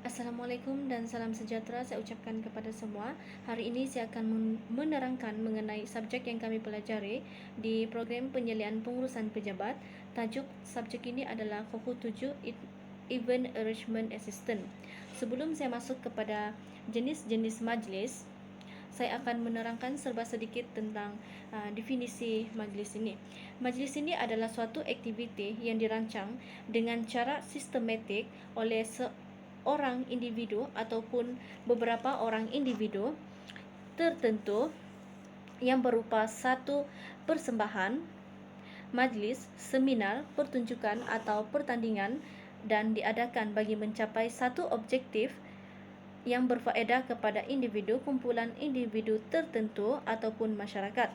Assalamualaikum dan salam sejahtera saya ucapkan kepada semua. Hari ini saya akan menerangkan mengenai subjek yang kami pelajari di program penyelian pengurusan pejabat. Tajuk subjek ini adalah Kuku 7 Event Arrangement Assistant. Sebelum saya masuk kepada jenis-jenis majlis, saya akan menerangkan serba sedikit tentang definisi majlis ini. Majlis ini adalah suatu aktiviti yang dirancang dengan cara sistematik oleh orang individu ataupun beberapa orang individu tertentu yang berupa satu persembahan, majlis, seminar, pertunjukan atau pertandingan dan diadakan bagi mencapai satu objektif yang berfaedah kepada individu, kumpulan individu tertentu ataupun masyarakat.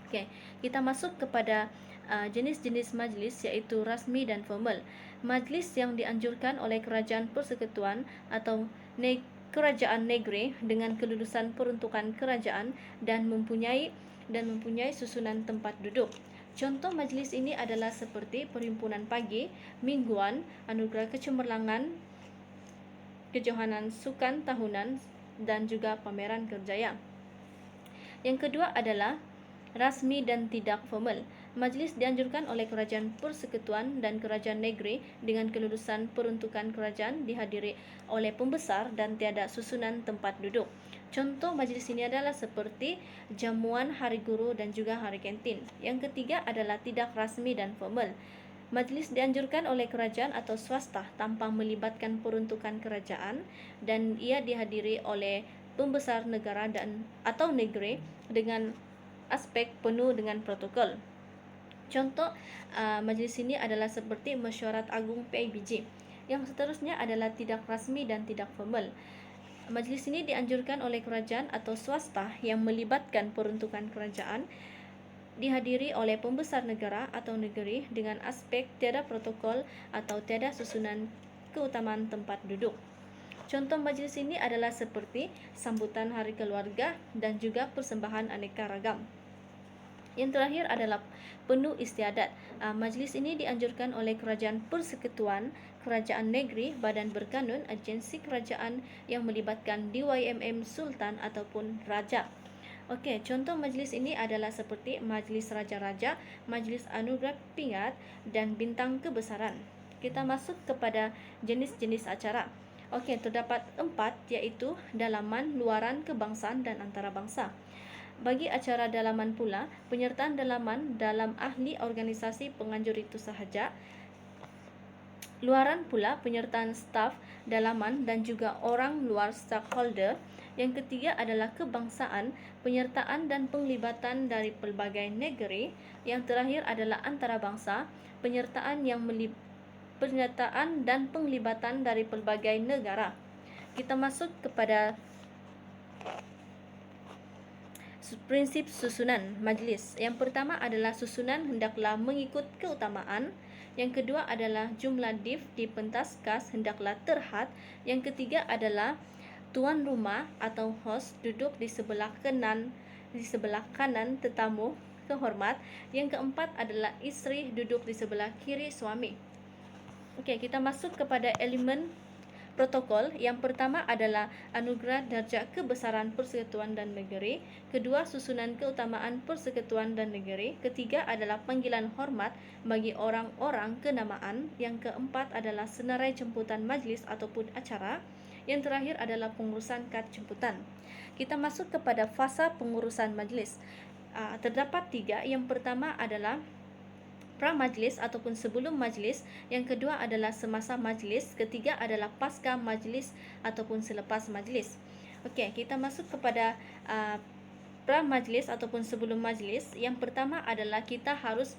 Okey, kita masuk kepada jenis-jenis majlis iaitu rasmi dan formal. Majlis yang dianjurkan oleh kerajaan persekutuan atau kerajaan negeri dengan kelulusan peruntukan kerajaan dan mempunyai susunan tempat duduk. Contoh majlis ini adalah seperti perhimpunan pagi, mingguan, anugerah kecemerlangan, kejohanan sukan tahunan dan juga pameran kerjaya. Yang kedua adalah rasmi dan tidak formal. Majlis dianjurkan oleh kerajaan persekutuan dan kerajaan negeri dengan kelulusan peruntukan kerajaan, dihadiri oleh pembesar dan tiada susunan tempat duduk. Contoh majlis ini adalah seperti jamuan hari guru dan juga hari kantin. Yang ketiga adalah tidak rasmi dan formal. Majlis dianjurkan oleh kerajaan atau swasta tanpa melibatkan peruntukan kerajaan dan ia dihadiri oleh pembesar negara dan atau negeri dengan aspek penuh dengan protokol. Contoh majlis ini adalah seperti Mesyuarat Agung PIBG. Yang seterusnya adalah tidak rasmi dan tidak formal. Majlis ini dianjurkan oleh kerajaan atau swasta yang melibatkan peruntukan kerajaan, dihadiri oleh pembesar negara atau negeri dengan aspek tiada protokol atau tiada susunan keutamaan tempat duduk. Contoh majlis ini adalah seperti sambutan hari keluarga dan juga persembahan aneka ragam. Yang terakhir adalah penuh istiadat. Majlis ini dianjurkan oleh kerajaan persekutuan, kerajaan negeri, badan berkanun, agensi kerajaan yang melibatkan DYMM Sultan ataupun Raja. Okey, contoh majlis ini adalah seperti Majlis Raja-Raja, Majlis Anugerah Pingat dan Bintang Kebesaran. Kita masuk kepada jenis-jenis acara. Okey, terdapat 4 iaitu dalaman, luaran, kebangsaan dan antarabangsa. Bagi acara dalaman pula, penyertaan dalaman dalam ahli organisasi penganjur itu sahaja. Luaran pula penyertaan staf dalaman dan juga orang luar stakeholder. Yang ketiga adalah kebangsaan, penyertaan dan penglibatan dari pelbagai negeri. Yang terakhir adalah antarabangsa, penyertaan dan penglibatan dari pelbagai negara. Kita masuk kepada prinsip susunan majlis. Yang pertama adalah susunan hendaklah mengikut keutamaan. Yang kedua adalah jumlah div di pentas kas hendaklah terhad. Yang ketiga adalah tuan rumah atau host duduk di sebelah kanan tetamu kehormat. Yang keempat adalah isteri duduk di sebelah kiri suami. Okey, kita masuk kepada elemen protokol. Yang pertama adalah anugerah darjah kebesaran persekutuan dan negeri. Kedua, susunan keutamaan persekutuan dan negeri. Ketiga adalah panggilan hormat bagi orang-orang kenamaan. Yang keempat adalah senarai jemputan majlis ataupun acara. Yang terakhir adalah pengurusan kad jemputan. Kita masuk kepada fasa pengurusan majlis. Terdapat 3. Yang pertama adalah pra-majlis ataupun sebelum majlis, yang kedua adalah semasa majlis, ketiga adalah pasca majlis ataupun selepas majlis. Okey, kita masuk kepada pra-majlis ataupun sebelum majlis. Yang pertama adalah kita harus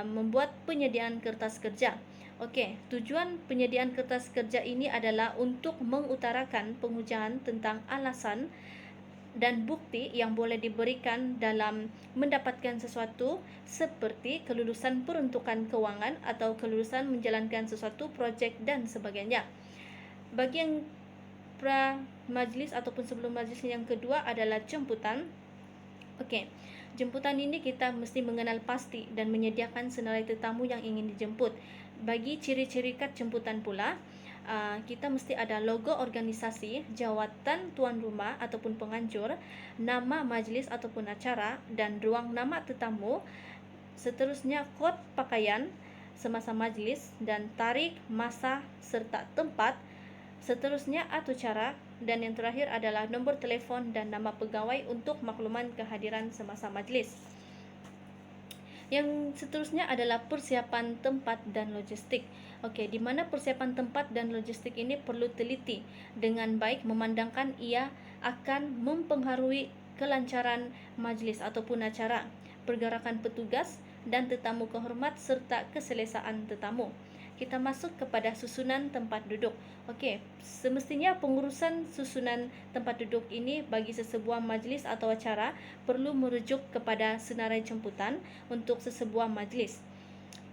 membuat penyediaan kertas kerja. Okey, tujuan penyediaan kertas kerja ini adalah untuk mengutarakan penghujaan tentang alasan dan bukti yang boleh diberikan dalam mendapatkan sesuatu seperti kelulusan peruntukan kewangan atau kelulusan menjalankan sesuatu projek dan sebagainya. Bagi yang pra-majlis ataupun sebelum majlis yang kedua adalah jemputan. Okey, jemputan ini kita mesti mengenal pasti dan menyediakan senarai tetamu yang ingin dijemput. Bagi ciri-ciri kad jemputan pula, kita mesti ada logo organisasi, jawatan tuan rumah ataupun penganjur, nama majlis ataupun acara, dan ruang nama tetamu. Seterusnya kod pakaian semasa majlis dan tarikh, masa serta tempat. Seterusnya atur cara, dan yang terakhir adalah nombor telefon dan nama pegawai untuk makluman kehadiran semasa majlis. Yang seterusnya adalah persiapan tempat dan logistik. Okey, di mana persiapan tempat dan logistik ini perlu teliti dengan baik memandangkan ia akan mempengaruhi kelancaran majlis ataupun acara, pergerakan petugas dan tetamu kehormat serta keselesaan tetamu. Kita masuk kepada susunan tempat duduk. Okey, semestinya pengurusan susunan tempat duduk ini bagi sesebuah majlis atau acara perlu merujuk kepada senarai jemputan untuk sesebuah majlis.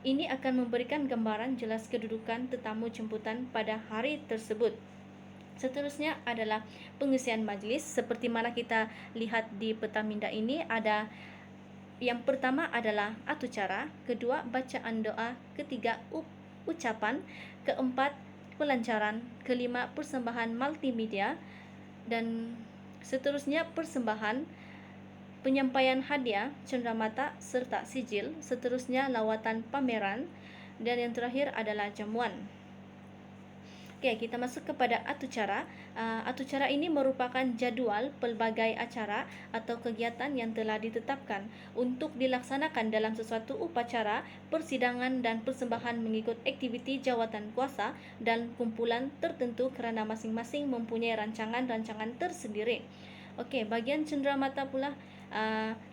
Ini akan memberikan gambaran jelas kedudukan tetamu jemputan pada hari tersebut. Seterusnya adalah pengisian majlis. Seperti mana kita lihat di peta minda ini, ada yang pertama adalah atur cara, kedua bacaan doa, ketiga ucapan, keempat pelancaran, kelima persembahan multimedia, dan seterusnya persembahan, penyampaian hadiah, cenderamata serta sijil, seterusnya lawatan pameran, dan yang terakhir adalah jamuan. Okey, kita masuk kepada atur cara. Atur cara ini merupakan jadual pelbagai acara atau kegiatan yang telah ditetapkan untuk dilaksanakan dalam sesuatu upacara, persidangan dan persembahan mengikut aktiviti jawatan kuasa dan kumpulan tertentu kerana masing-masing mempunyai rancangan-rancangan tersendiri. Okey, bahagian cenderamata pula.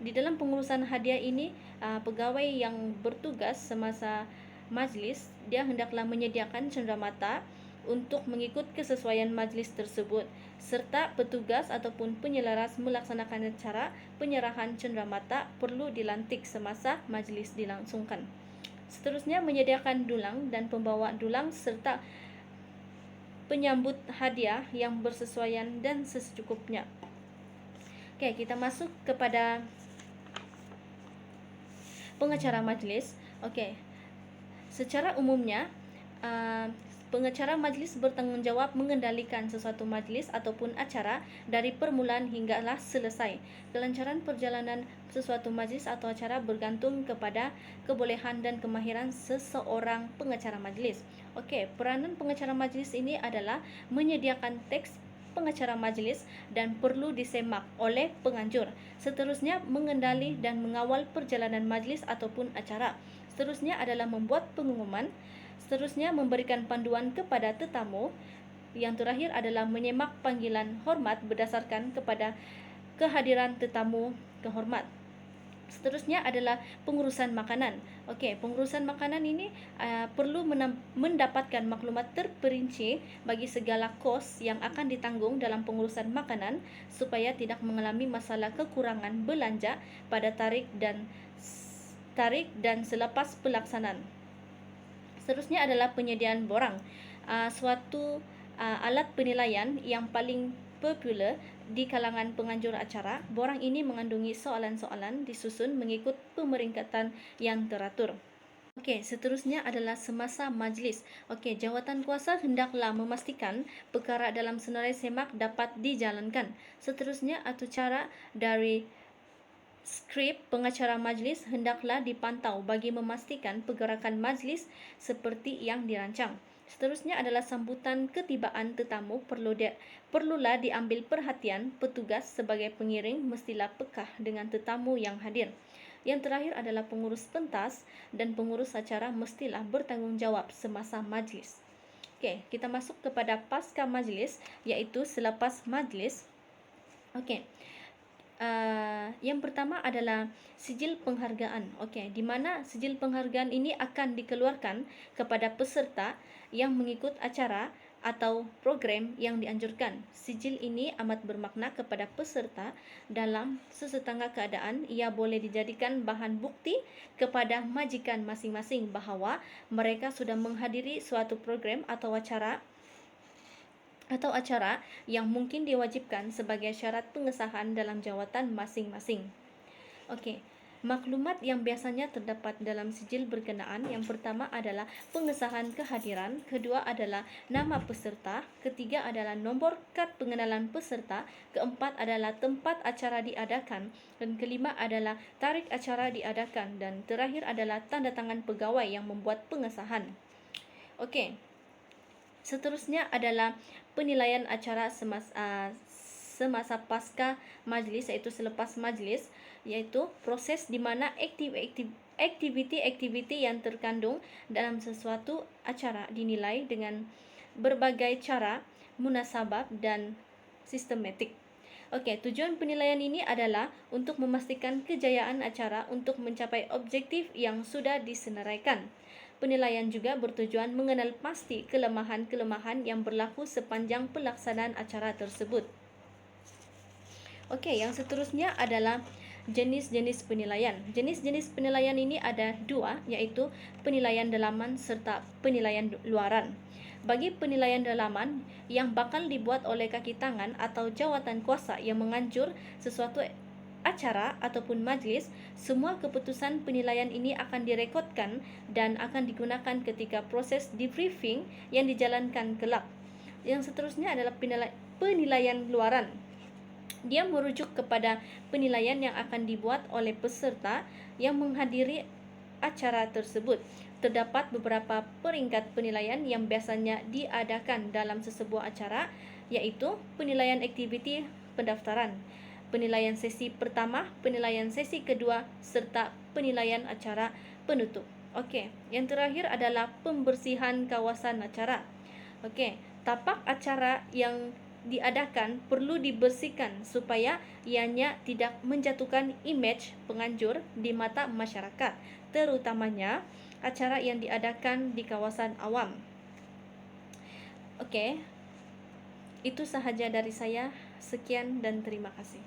Di dalam pengurusan hadiah ini, pegawai yang bertugas semasa majlis, dia hendaklah menyediakan cenderamata untuk mengikut kesesuaian majlis tersebut, serta petugas ataupun penyelaras melaksanakan acara penyerahan cenderamata perlu dilantik semasa majlis dilangsungkan. Seterusnya menyediakan dulang dan pembawa dulang serta penyambut hadiah yang bersesuaian dan secukupnya. Okey, kita masuk kepada pengacara majlis. Okey, secara umumnya pengacara majlis bertanggungjawab mengendalikan sesuatu majlis ataupun acara dari permulaan hinggalah selesai. Kelancaran perjalanan sesuatu majlis atau acara bergantung kepada kebolehan dan kemahiran seseorang pengacara majlis. Okey, peranan pengacara majlis ini adalah menyediakan teks pengacara majlis dan perlu disemak oleh penganjur. Seterusnya mengendali dan mengawal perjalanan majlis ataupun acara. Seterusnya adalah membuat pengumuman. Seterusnya memberikan panduan kepada tetamu. Yang terakhir adalah menyemak panggilan hormat berdasarkan kepada kehadiran tetamu kehormat. Seterusnya adalah pengurusan makanan. Okey, pengurusan makanan ini perlu mendapatkan maklumat terperinci bagi segala kos yang akan ditanggung dalam pengurusan makanan supaya tidak mengalami masalah kekurangan belanja pada tarikh dan selepas pelaksanaan. Seterusnya adalah penyediaan borang, suatu alat penilaian yang paling popular di kalangan penganjur acara. Borang ini mengandungi soalan-soalan disusun mengikut pemeringkatan yang teratur. Okey, seterusnya adalah semasa majlis. Okey, jawatan kuasa hendaklah memastikan perkara dalam senarai semak dapat dijalankan. Seterusnya atur cara dari skrip pengacara majlis hendaklah dipantau bagi memastikan pergerakan majlis seperti yang dirancang. Seterusnya adalah sambutan ketibaan tetamu perlulah diambil perhatian. Petugas sebagai pengiring mestilah pekah dengan tetamu yang hadir. Yang terakhir adalah pengurus pentas dan pengurus acara mestilah bertanggungjawab semasa majlis. Okey, kita masuk kepada pasca majlis, iaitu selepas majlis. Okey. Yang pertama adalah sijil penghargaan. Okey, di mana sijil penghargaan ini akan dikeluarkan kepada peserta yang mengikut acara atau program yang dianjurkan. Sijil ini amat bermakna kepada peserta dalam sesetengah keadaan. Ia boleh dijadikan bahan bukti kepada majikan masing-masing bahawa mereka sudah menghadiri suatu program atau acara yang mungkin diwajibkan sebagai syarat pengesahan dalam jawatan masing-masing. Okey. Maklumat yang biasanya terdapat dalam sijil berkenaan yang pertama adalah pengesahan kehadiran, kedua adalah nama peserta, ketiga adalah nombor kad pengenalan peserta, keempat adalah tempat acara diadakan, dan kelima adalah tarikh acara diadakan, dan terakhir adalah tanda tangan pegawai yang membuat pengesahan. Okey. Seterusnya adalah penilaian acara semasa pasca majlis, iaitu selepas majlis, iaitu proses di mana aktiviti-aktiviti yang terkandung dalam sesuatu acara dinilai dengan berbagai cara, munasabab dan sistematik. Okey, tujuan penilaian ini adalah untuk memastikan kejayaan acara untuk mencapai objektif yang sudah disenaraikan. Penilaian juga bertujuan mengenal pasti kelemahan-kelemahan yang berlaku sepanjang pelaksanaan acara tersebut. Okey, yang seterusnya adalah jenis-jenis penilaian. Jenis-jenis penilaian ini ada dua, iaitu penilaian dalaman serta penilaian luaran. Bagi penilaian dalaman yang bakal dibuat oleh kaki tangan atau jawatan kuasa yang menganjur sesuatu acara ataupun majlis, semua keputusan penilaian ini akan direkodkan dan akan digunakan ketika proses debriefing yang dijalankan kelak. Yang seterusnya adalah penilaian luaran. Dia merujuk kepada penilaian yang akan dibuat oleh peserta yang menghadiri acara tersebut. Terdapat beberapa peringkat penilaian yang biasanya diadakan dalam sesebuah acara, iaitu penilaian aktiviti pendaftaran, penilaian sesi pertama, penilaian sesi kedua, serta penilaian acara penutup. Okey, yang terakhir adalah pembersihan kawasan acara. Okey, tapak acara yang diadakan perlu dibersihkan supaya ianya tidak menjatuhkan imej penganjur di mata masyarakat, terutamanya acara yang diadakan di kawasan awam. Okey, itu sahaja dari saya. Sekian dan terima kasih.